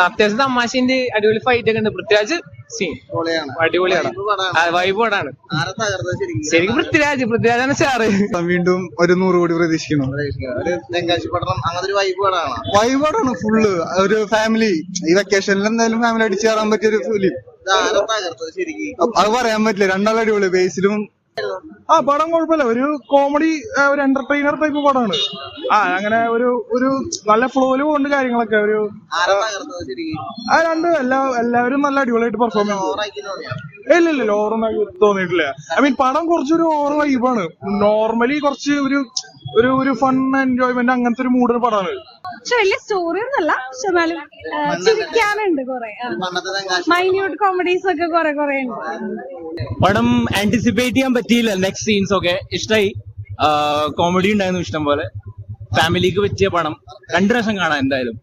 അത്യാവശ്യം തമാശന്റെ അടിപൊളി ഫൈറ്റ് ഒക്കെ ഉണ്ട്. പൃഥ്വിരാജ് സീൻ അടിപൊളിയാണ്, വൈബ് പടാണ്. ശരിക്കും പൃഥ്വിരാജാണ് സ്റ്റാർ. വീണ്ടും ഒരു 100 കോടി പ്രതീക്ഷിക്കണം. വൈബാണ് ഫുള്ള്. ഒരു ഫാമിലി ഈ വെക്കേഷനിൽ എന്തായാലും ഫാമിലി അടിച്ചു കയറാൻ പറ്റിയൊരു ഫിലിം. അത് പറയാൻ പറ്റില്ല. രണ്ടാളും അടിപൊളി. ബേസിലും പടം കുഴപ്പമില്ല. ഒരു കോമഡി, ഒരു എന്റർടൈനർ ടൈപ്പ് പടമാണ്. അങ്ങനെ ഒരു നല്ല ഫ്ലോയില് പോകുന്ന കാര്യങ്ങളൊക്കെ. ഒരു രണ്ടും എല്ലാവരും നല്ല അടിപൊളിയായിട്ട് പെർഫോം ചെയ്യും. ഇല്ല ഓവറൊന്നും തോന്നിയിട്ടില്ല. ഐ മീൻ പടം കുറച്ചൊരു ഓവർ വൈബാണ്. നോർമലി കുറച്ച് ഒരു ഫൺ എൻജോയ്മെന്റ് അങ്ങനത്തെ ഒരു മൂഡിന് പടമാണ്. പക്ഷെ വലിയ സ്റ്റോറി ഒന്നല്ല, പക്ഷെ എന്നാലും ചിരിക്കാനുണ്ട് കുറെ. മൈന്യൂട്ട് കോമഡീസ് ഒക്കെ കുറെ ഉണ്ട്. പടം ആന്റിസിപ്പേറ്റ് ചെയ്യാൻ പറ്റിയില്ല. നെക്സ്റ്റ് സീൻസ് ഒക്കെ ഇഷ്ടമായി. കോമഡി ഉണ്ടായിരുന്നു ഇഷ്ടം പോലെ. ഫാമിലിക്ക് പറ്റിയ പടം. 2 പ്രാവശ്യം കാണാം എന്തായാലും.